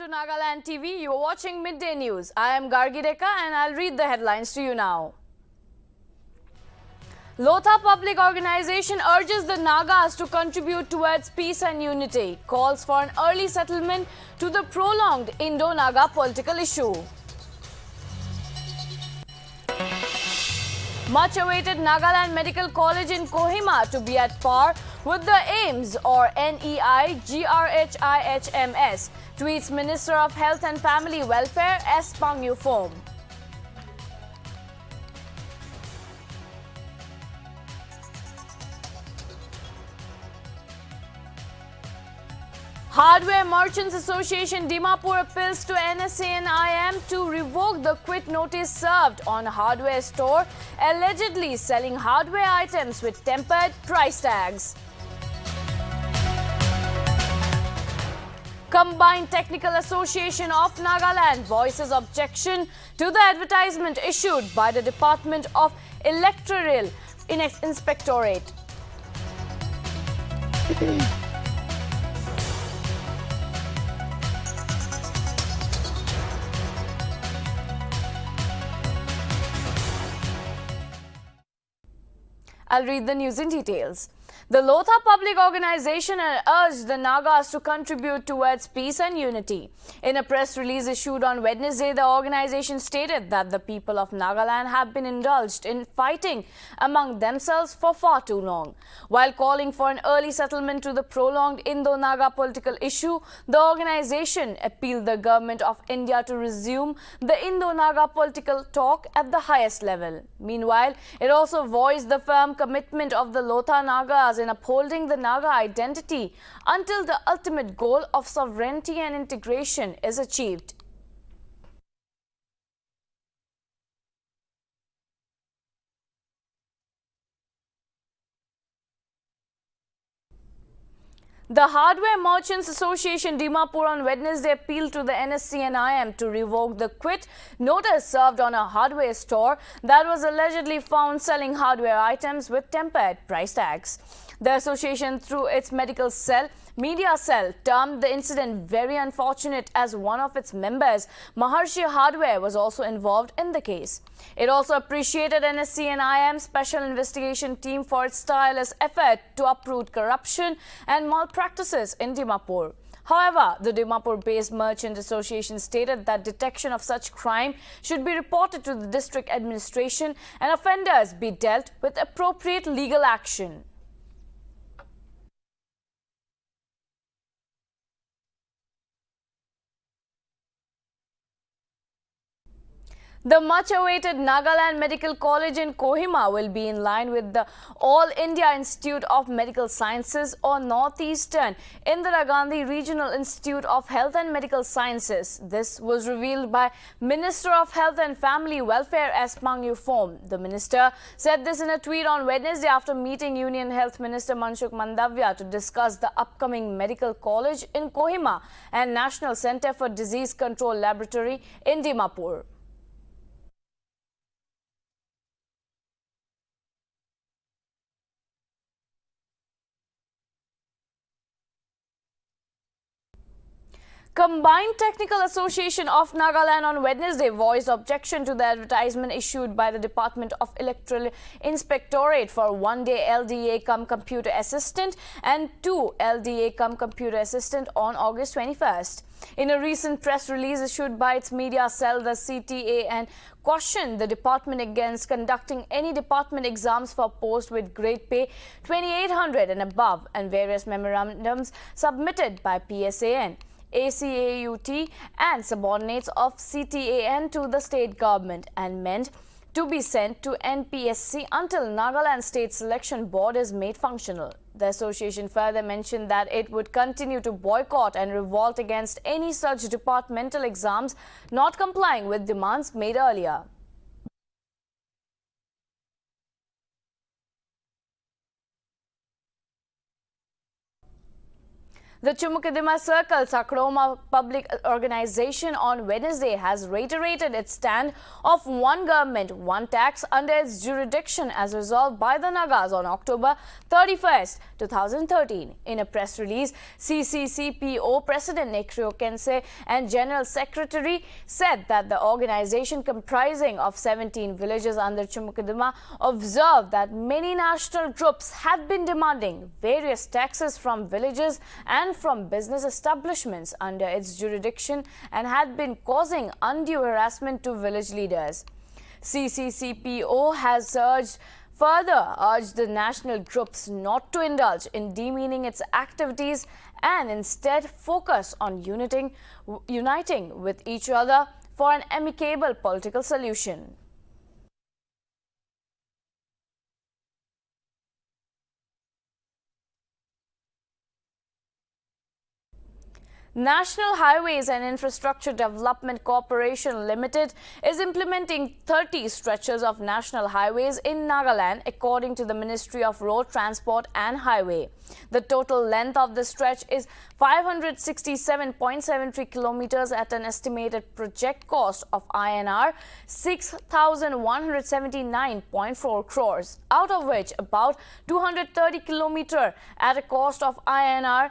Nagaland TV. You are watching Midday News. I am Gargi Deka and I'll read the headlines to you now. Lotha Public Organization urges the Nagas to contribute towards peace and unity. Calls for an early settlement to the prolonged Indo-Naga political issue. Much awaited Nagaland Medical College in Kohima to be at par with the AIMS or NEI-GRHIHMS, tweets Minister of Health and Family Welfare S. Pangyupom. Hardware Merchants Association Dimapur appeals to NSA and IM to revoke the quit notice served on hardware store allegedly selling hardware items with tempered price tags. Combined Technical Association of Nagaland voices objection to the advertisement issued by the Department of Electoral Inspectorate. I'll read the news in details. The Lotha Public Organization urged the Nagas to contribute towards peace and unity. In a press release issued on Wednesday, the organization stated that the people of Nagaland have been indulged in fighting among themselves for far too long. While calling for an early settlement to the prolonged Indo-Naga political issue, the organization appealed the government of India to resume the Indo-Naga political talk at the highest level. Meanwhile, it also voiced the firm commitment of the Lotha Nagas in upholding the Naga identity until the ultimate goal of sovereignty and integration is achieved. The Hardware Merchants Association Dimapur on Wednesday appealed to the NSC and IM to revoke the quit notice served on a hardware store that was allegedly found selling hardware items with tempered price tags. The association, through its media cell, termed the incident very unfortunate as one of its members, Maharshi Hardware, was also involved in the case. It also appreciated NSC and IM Special Investigation Team for its tireless effort to uproot corruption and malpractices in Dimapur. However, the Dimapur-based Merchant Association stated that detection of such crime should be reported to the district administration and offenders be dealt with appropriate legal action. The much-awaited Nagaland Medical College in Kohima will be in line with the All India Institute of Medical Sciences or Northeastern Indira Gandhi Regional Institute of Health and Medical Sciences. This was revealed by Minister of Health and Family Welfare S. Pangyupom. The minister said this in a tweet on Wednesday after meeting Union Health Minister Manshukh Mandavya to discuss the upcoming medical college in Kohima and National Center for Disease Control Laboratory in Dimapur. Combined Technical Association of Nagaland on Wednesday voiced objection to the advertisement issued by the Department of Electoral Inspectorate for 1-day LDA cum computer assistant and 2 LDA cum computer assistant on August 21st. In a recent press release issued by its media cell, the CTAN cautioned the department against conducting any department exams for posts with grade pay 2800 and above, and various memorandums submitted by PSAN, ACAUT and subordinates of CTAN to the state government and meant to be sent to NPSC until Nagaland State Selection Board is made functional. The association further mentioned that it would continue to boycott and revolt against any such departmental exams not complying with demands made earlier. The Chumukadima Circle Sakroma Public Organization on Wednesday has reiterated its stand of one government, one tax under its jurisdiction as resolved by the Nagas on October 31st, 2013. In a press release, CCCPO President Nekrio Kense and General Secretary said that the organization comprising of 17 villages under Chumukadima observed that many national groups had been demanding various taxes from villages and from business establishments under its jurisdiction and had been causing undue harassment to village leaders. CCCPO has further urged the national groups not to indulge in demeaning its activities and instead focus on uniting with each other for an amicable political solution. National Highways and Infrastructure Development Corporation Limited is implementing 30 stretches of national highways in Nagaland, according to the Ministry of Road Transport and Highway. The total length of the stretch is 567.73 kilometers at an estimated project cost of INR 6,179.4 crores, out of which about 230 kilometers at a cost of INR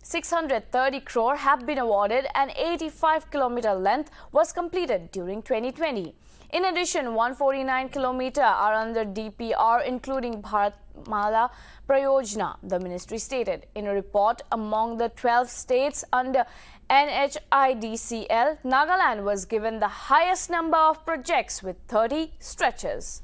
630 crore have been awarded and 85-kilometer length was completed during 2020. In addition, 149 kilometers are under DPR, including Bharatmala Prayojana, the ministry stated. In a report, among the 12 states under NHIDCL, Nagaland was given the highest number of projects with 30 stretches.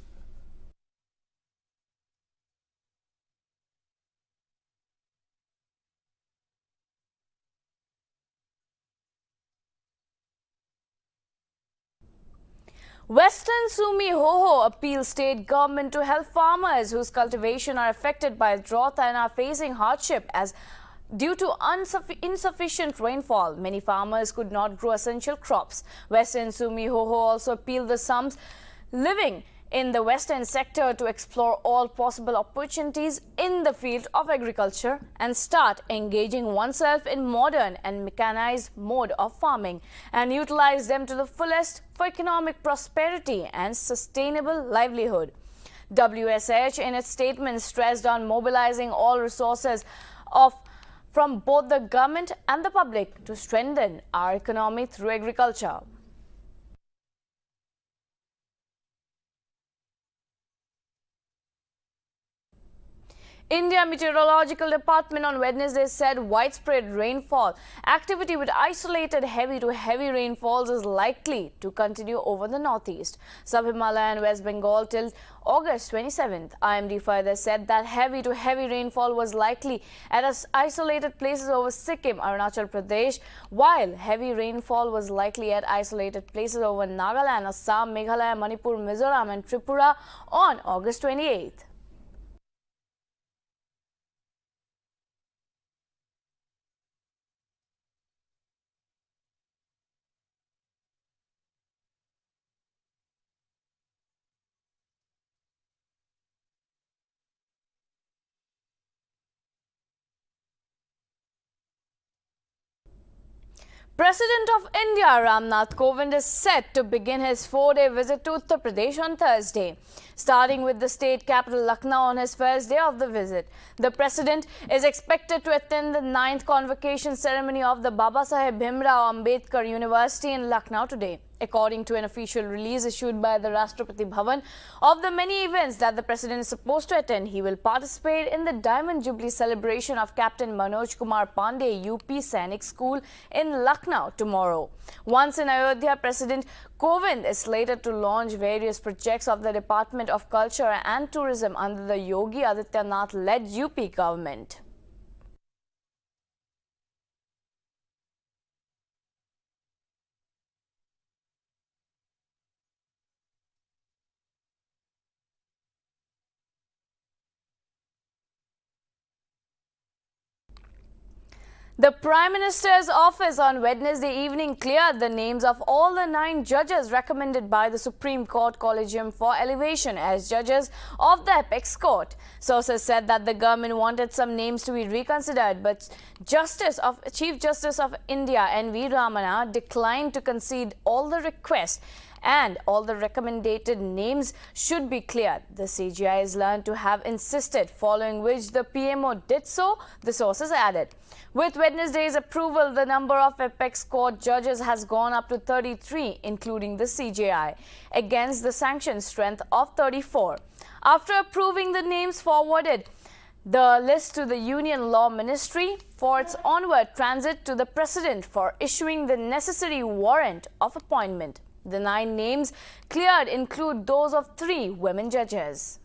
Western Sumi Hoho appeals state government to help farmers whose cultivation are affected by drought and are facing hardship as due to insufficient rainfall. Many farmers could not grow essential crops. Western Sumi Hoho also appealed the Sums living in the western sector to explore all possible opportunities in the field of agriculture and start engaging oneself in modern and mechanized mode of farming and utilize them to the fullest for economic prosperity and sustainable livelihood. WSH in its statement stressed on mobilizing all resources from both the government and the public to strengthen our economy through agriculture. India Meteorological Department on Wednesday said widespread rainfall activity with isolated heavy to heavy rainfalls is likely to continue over the northeast, Sub-Himalaya and West Bengal till August 27th. IMD further said that heavy to heavy rainfall was likely at isolated places over Sikkim, Arunachal Pradesh, while heavy rainfall was likely at isolated places over Nagaland, Assam, Meghalaya, Manipur, Mizoram and Tripura on August 28th. President of India Ramnath Kovind is set to begin his 4-day visit to Uttar Pradesh on Thursday, starting with the state capital Lucknow on his first day of the visit. The president is expected to attend the 9th convocation ceremony of the Babasaheb Bhimrao Ambedkar University in Lucknow today. According to an official release issued by the Rashtrapati Bhavan, of the many events that the president is supposed to attend, he will participate in the Diamond Jubilee celebration of Captain Manoj Kumar Pandey UP Sainik School in Lucknow tomorrow. Once in Ayodhya, President Kovind is slated to launch various projects of the Department of Culture and Tourism under the Yogi Adityanath-led UP government. The Prime Minister's office on Wednesday evening cleared the names of all the 9 judges recommended by the Supreme Court Collegium for elevation as judges of the Apex Court. Sources said that the government wanted some names to be reconsidered, but Chief Justice of India N.V. Ramana declined to concede all the requests and all the recommended names should be cleared. The CJI is learned to have insisted, following which the PMO did so, the sources added. With Wednesday's approval, the number of Apex Court judges has gone up to 33, including the CJI, against the sanctioned strength of 34. After approving the names forwarded the list to the Union Law Ministry for its onward transit to the President for issuing the necessary warrant of appointment. The 9 names cleared include those of 3 women judges.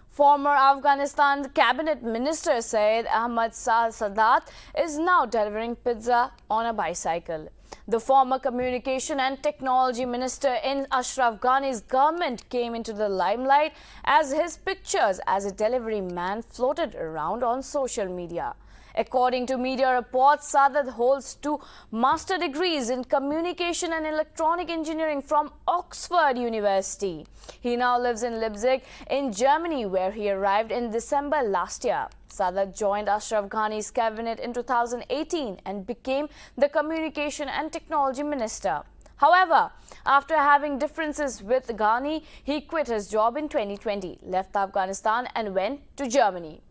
Former Afghanistan cabinet minister Syed Ahmad Sadat is now delivering pizza on a bicycle. The former communication and technology minister in Ashraf Ghani's government came into the limelight as his pictures as a delivery man floated around on social media. According to media reports, Sadat holds 2 master degrees in communication and electronic engineering from Oxford University. He now lives in Leipzig in Germany, where he arrived in December last year. Sadat joined Ashraf Ghani's cabinet in 2018 and became the communication and technology minister. However, after having differences with Ghani, he quit his job in 2020, left Afghanistan and went to Germany.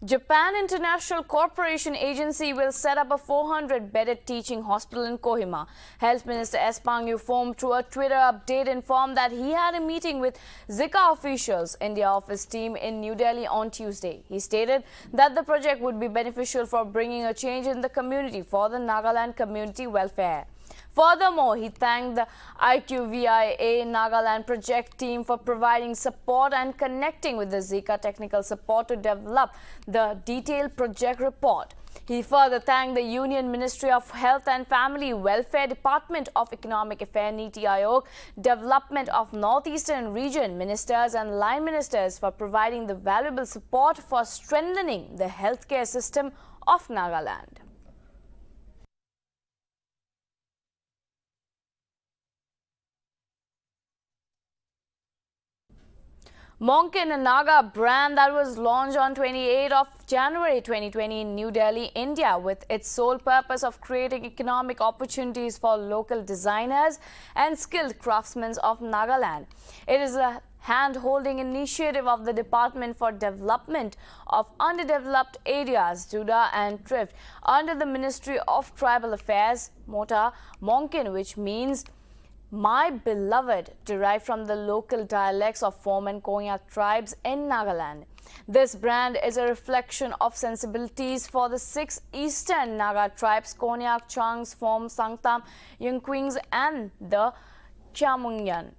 Japan International Corporation Agency will set up a 400-bedded teaching hospital in Kohima. Health Minister S. Pang Yu-fom, through a Twitter update, informed that he had a meeting with Zika officials, India office team in New Delhi on Tuesday. He stated that the project would be beneficial for bringing a change in the community for the Nagaland community welfare. Furthermore, he thanked the IQVIA Nagaland project team for providing support and connecting with the Zika technical support to develop the detailed project report. He further thanked the Union Ministry of Health and Family Welfare, Department of Economic Affairs, Niti Aayog, Development of Northeastern Region Ministers and Line Ministers for providing the valuable support for strengthening the healthcare system of Nagaland. Monkin, a Naga brand that was launched on 28th of January 2020 in New Delhi, India, with its sole purpose of creating economic opportunities for local designers and skilled craftsmen of Nagaland. It is a hand-holding initiative of the Department for Development of Underdeveloped Areas, Juda and Thrift, under the Ministry of Tribal Affairs, Mota Monkin, which means my beloved, derived from the local dialects of Phom and Konyak tribes in Nagaland. This brand is a reflection of sensibilities for the 6 eastern Naga tribes, Konyak, Changs, Phom, Sangtam, Yungquings and the Chamungyan.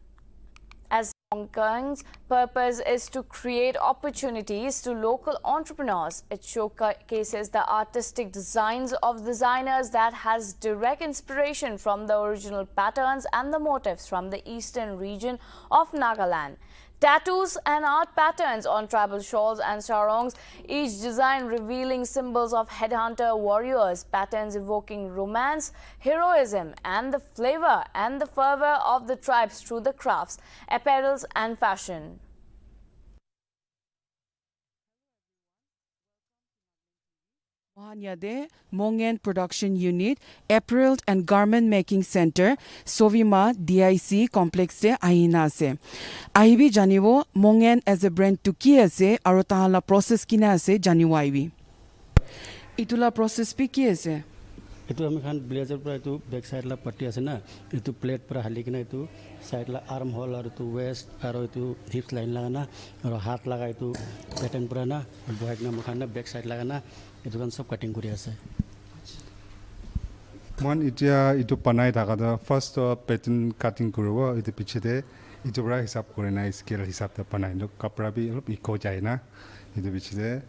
As Monking's purpose is to create opportunities to local entrepreneurs. It showcases the artistic designs of designers that has direct inspiration from the original patterns and the motifs from the eastern region of Nagaland. Tattoos and art patterns on tribal shawls and sarongs, each design revealing symbols of headhunter warriors, patterns evoking romance, heroism, and the flavor and the fervor of the tribes through the crafts, apparels, and fashion. Mohanyade Mongen Production Unit, Apparel and Garment Making Center, Sovima DIC Complex de Aina se. Ahibi janiwo Mongen as a brand to ki ase aro tahala process kina ase janiwo aibi. Itula process pi ki ase? Itu kami kan blazer pra itu back side la patti ase na itu plate pra hali kina itu side la arm hole aru itu waist aru itu hips line lagana aru hat laga itu pattern pura na bohak na mukhan na back side lagana itu kan sob cutting kuri ase. Man itu panai thaka da first pattern cutting kuribo itu piche de itu pra hisab kore na scale hisab ta panai no kapra bi eco jai na itu bichide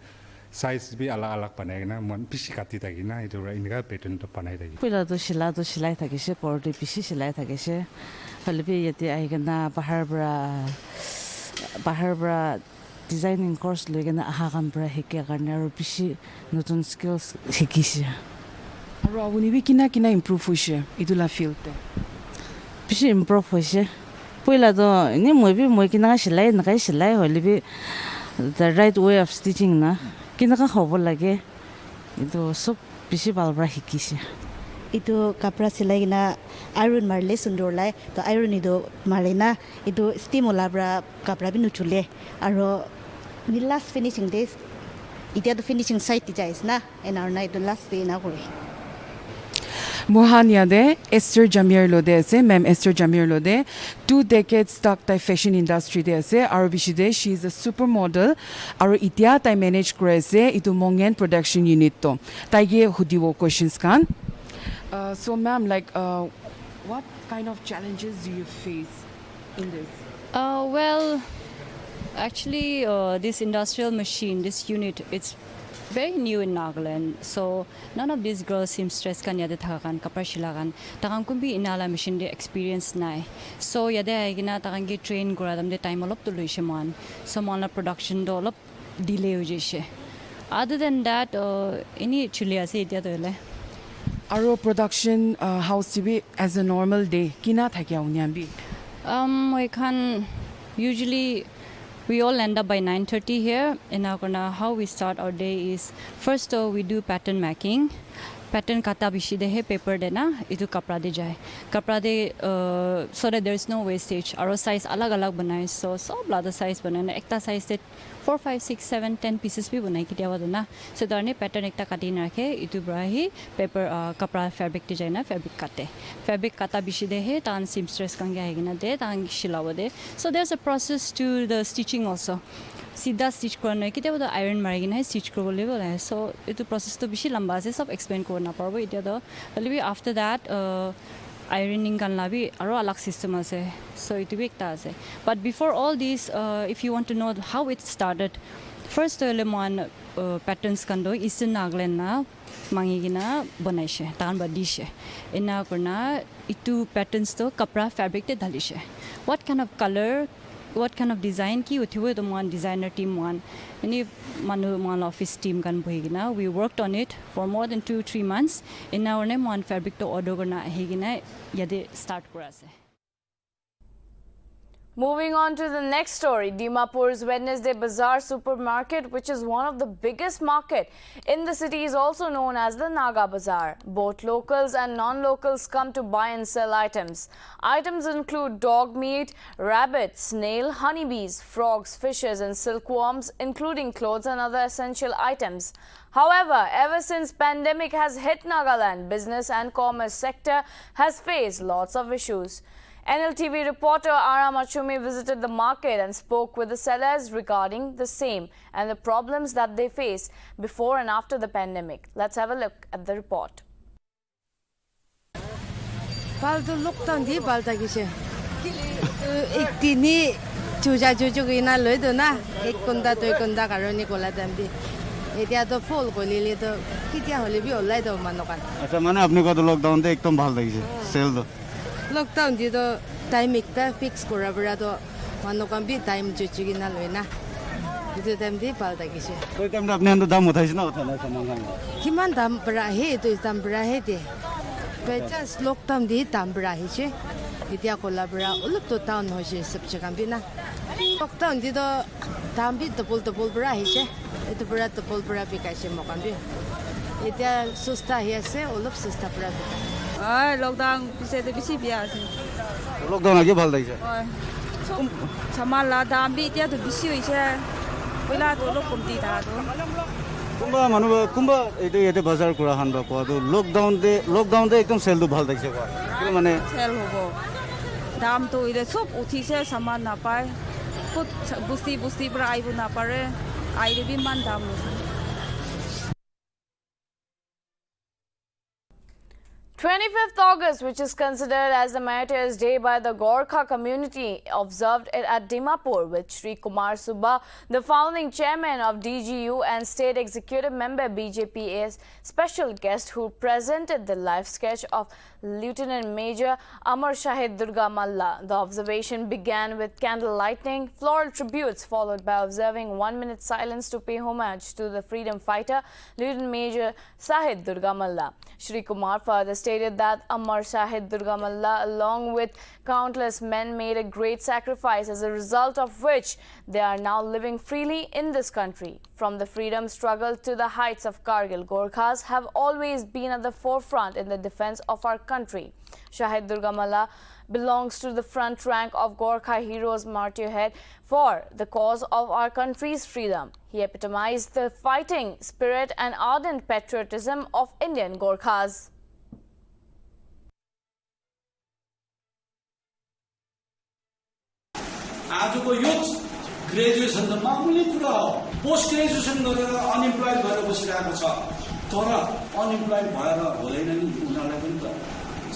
size bi ala ala panai na mon pishi kati tagi na itu ra inga pattern to panai tagi pila to silai thakise korte pishi silai thakise halibi yate aigana bahar bra designing course legena aha kan bra heke karne aro pishi notun skills hikise aro awuni bi kina improve hoise idula field te pishi improve hoise pila to ni moi kina silai na kai silai holibi the right way of stitching na kina ka hobo lage itu sob pishi balbra hikise itu kapra silai na iron marle sundor lai to iron ido marina itu steam olabra kapra bi nuchule aro the last finishing days ita the finishing site jais na and our night the last day na kore Mohania de Esther Jamir Lode ase ma'am Esther Jamir Lode 2 decades stuck tai fashion industry de ase aro bishide she is a supermodel aro itia tai manage kore ase itu mongen production unit to tai ge hudiwo questions kan so ma'am like what kind of challenges do you face in this well actually this industrial machine, this unit, it's very new in Nagaland, so none of these girls seem stressed kan yade thakakan kapar shilakan takang kumbi inala machine de experience nai so yade aigina takang ge train goradam de time olop to loise man so mala production do olop delay ho jise other than that any chuli ase itia to ele aro production house be as a normal day kina thakya uniam bi we can usually we all end up by 9:30 here in our corner. How we start our day is first we do pattern making. Pattern kata bishi de hai paper de na itu kapra de jai kapra de so that there is no wastage. Our size alag banai so blada size banai ekta size de 4 5 6 7 10 pieces bhi banai ki dewa na so darne pattern ekta kati na rakhe itu brahi paper kapra fabric de jai na fabric kata bishi de hai tan seamstress kan ga hegina de tan shilawa de so there's a process to the stitching also सीधा stitch करना है कि तो iron मारेगी ना stitch कर बोले बोला है सो ये तो प्रोसेस तो बिशी लंबा से सब एक्सप्लेन करना पड़ेगा इधर तो अभी आफ्टर दैट आयरनिंग करना भी आरो अलग सिस्टम है सो इट भी एक ताज़ है but before all this if you want to know how it started first तो ले मान पैटर्न्स कंडो ईस्टर्न नागालैंड ना मांगी ना बनाइशे तान बदीशे इन्ना करना इतु पैटर्न्स तो कपड़ा फैब्रिक ते धालिशे what kind of colour what kind of design ki uthiwe the one designer team one any manu man office team kan bhigina we worked on it for more than 2-3 months in our name one fabric to order karna hegina yade start korase. Moving on to the next story, Dimapur's Wednesday Bazaar supermarket, which is one of the biggest market in the city, is also known as the Naga Bazaar. Both locals and non-locals come to buy and sell items. Items include dog meat, rabbit, snail, honeybees, frogs, fishes and silkworms, including clothes and other essential items. However, ever since pandemic has hit Nagaland, business and commerce sector has faced lots of issues. Nltv reporter Ara Machumi visited the market and spoke with the sellers regarding the same and the problems that they face before and after the pandemic. Let's have a look at the report. Baldo lockdown di balda gise. Iktini chuja gina loido na ekkonda toy konda karoni kola dambi. Etia to full kolili to kitia holi bi olai do manokan. अच्छा माने अपने को तो lockdown दे एकदम भाल लगी cell दो Lockdown di do time ekta fix kora bra do manokan bi time chuchi na loina. Itu time di balda gise. कोई टाइम अपने अंदर दाम उठाइस ना उठाना सामान का Kiman dam bra he to dam bra he de. Just lockdown di dam bra he che. Etia kola bra ulup to town ho che sab chakam bi na. Lockdown di do dam bi double bra he che. Itu bra double bra bi ka che mokan bi. Etia susta he se ulup susta bra. Lockdown पिछे तो BC बिया से lockdown आगे भाल लगी सामान ला दाम भी इतना तो बिसी हुई से पहला तो लोग कुंती था तो कुंबा ये बाजार कुरा हान बा को तो लॉकडाउन दे एकदम सेल दो भाल लगी को माने सेल होबो दाम तो इले सब उठी से सामान ना पाए कुछ बुस्ती पर आइबो ना पारे आइले भी मान दाम 25th August, which is considered as the Martyrs' Day by the Gorkha community, observed it at Dimapur with Shri Kumar Subba, the founding chairman of DGU and state executive member BJP, as special guest who presented the life sketch of Lieutenant Major Amar Shahid Durga Malla. The observation began with candle lighting, floral tributes, followed by observing 1 minute silence to pay homage to the freedom fighter Lieutenant Major Shahid Durga Malla. Shri Kumar further stated that Amar Shahid Durga Malla, along with countless men, made a great sacrifice, as a result of which they are now living freely in this country. From the freedom struggle to the heights of Kargil, Gorkhas have always been at the forefront in the defense of our country. Shahid Durga Malla belongs to the front rank of Gorkha heroes martyrhead for the cause of our country's freedom. He epitomized the fighting spirit and ardent patriotism of Indian Gorkhas. आजको youth graduation त मामुली कुरा हो post graduation गरेर unemployed भएर बसिरहेको छ तर अनइम्प्लॉयड भएर हुँदैन नि उनीहरुलाई पनि त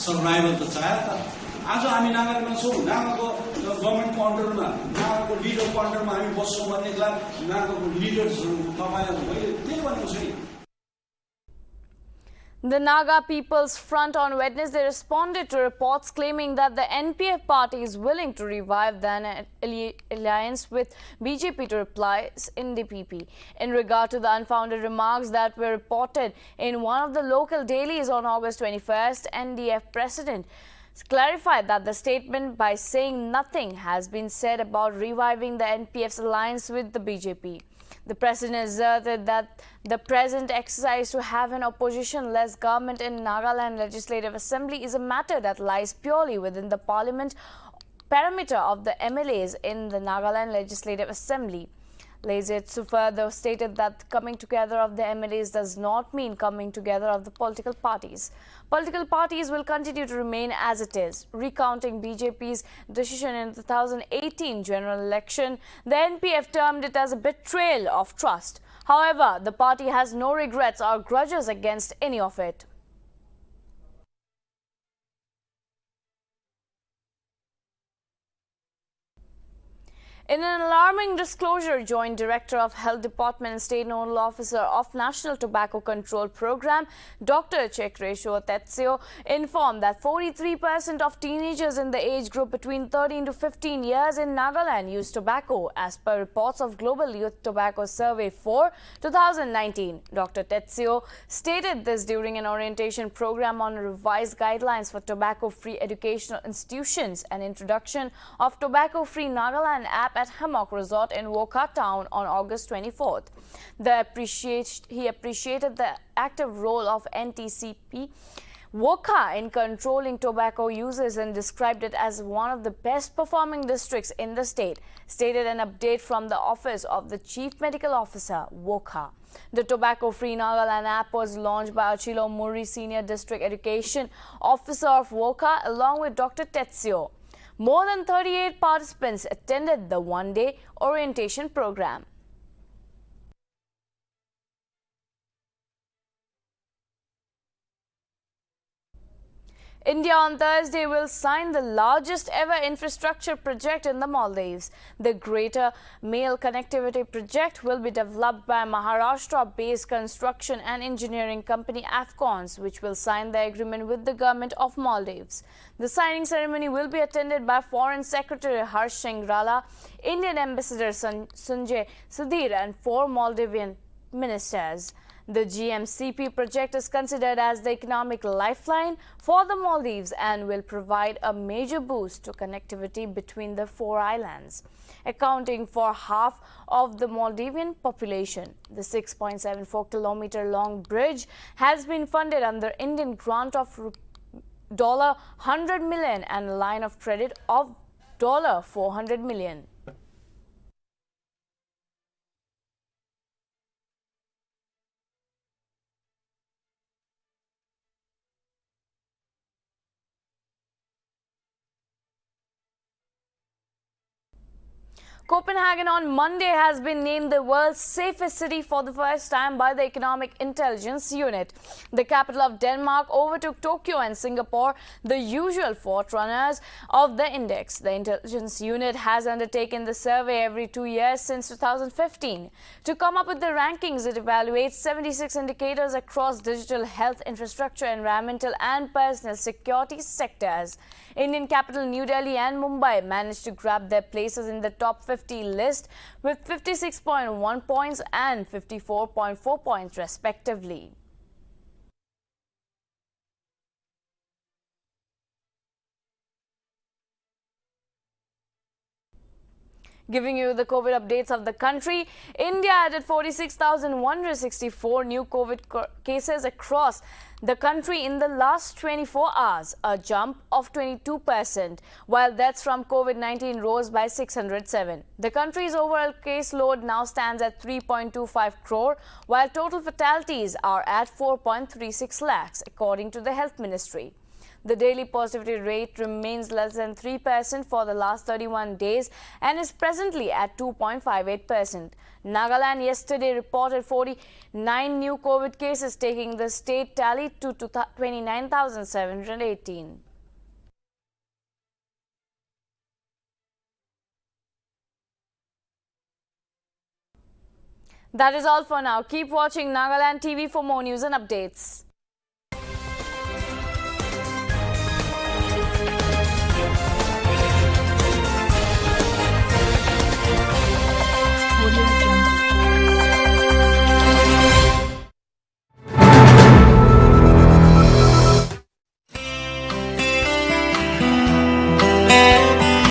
सर्भाइभल त चाहियो त आज हामी नागामा छौं नागाको गभर्नमेन्टको अन्डरमा नागाको लिडरको अन्डरमा हामी बस्छौं भन्नेलाई नागाको लिडर्सहरु तपाईहरु मैले त्यही भनेको छु नि The Naga People's Front on Wednesday responded to reports claiming that the NPF party is willing to revive the alliance with BJP to replace NDPP. In regard to the unfounded remarks that were reported in one of the local dailies on August 21st, NDF President clarified that the statement by saying nothing has been said about reviving the NPF's alliance with the BJP. The president asserted that the present exercise to have an opposition-less government in Nagaland Legislative Assembly is a matter that lies purely within the parliament parameter of the MLAs in the Nagaland Legislative Assembly. Lazetsu further stated that coming together of the MLAs does not mean coming together of the political parties. Political parties will continue to remain as it is. Recounting BJP's decision in the 2018 general election, the NPF termed it as a betrayal of trust. However, the party has no regrets or grudges against any of it. In an alarming disclosure, Joint Director of Health Department and State Nodal Officer of National Tobacco Control Program, Dr. Chekresho Tetsio, informed that 43% of teenagers in the age group between 13 to 15 years in Nagaland use tobacco, as per reports of Global Youth Tobacco Survey for 2019. Dr. Tetsio stated this during an orientation program on revised guidelines for tobacco-free educational institutions and introduction of Tobacco-Free Nagaland app at Hammock Resort in Wokha town on August 24th. He appreciated the active role of NTCP Wokha in controlling tobacco uses and described it as one of the best performing districts in the state, stated an update from the office of the Chief Medical Officer, Wokha. The Tobacco-Free Nagaland app was launched by Achilo Muri, Senior District Education Officer of Wokha, along with Dr. Tetsio. More than 38 participants attended the one-day orientation program. India on Thursday will sign the largest ever infrastructure project in the Maldives. The Greater Mail Connectivity Project will be developed by Maharashtra-based construction and engineering company Afcons, which will sign the agreement with the government of Maldives. The signing ceremony will be attended by Foreign Secretary Harsh Shingrala, Indian Ambassador Sanjay Sudhir, and 4 Maldivian ministers. The GMCP project is considered as the economic lifeline for the Maldives and will provide a major boost to connectivity between the 4 islands, accounting for half of the Maldivian population. The 6.74-kilometer long bridge has been funded under Indian grant of $100 million and a line of credit of $400 million. Copenhagen on Monday has been named the world's safest city for the first time by the Economic Intelligence Unit. The capital of Denmark overtook Tokyo and Singapore, the usual forerunners of the index. The intelligence unit has undertaken the survey every 2 years since 2015. To come up with the rankings, it evaluates 76 indicators across digital, health, infrastructure, environmental and personal security sectors. Indian capital New Delhi and Mumbai managed to grab their places in the top 50 list with 56.1 points and 54.4 points respectively. Giving you the COVID updates of the country, India added 46,164 new COVID cases across the country in the last 24 hours, a jump of 22%, while deaths from COVID-19 rose by 607. The country's overall caseload now stands at 3.25 crore, while total fatalities are at 4.36 lakhs, according to the Health Ministry. The daily positivity rate remains less than 3% for the last 31 days and is presently at 2.58%. Nagaland yesterday reported 49 new COVID cases, taking the state tally to 29,718. That is all for now. Keep watching Nagaland TV for more news and updates.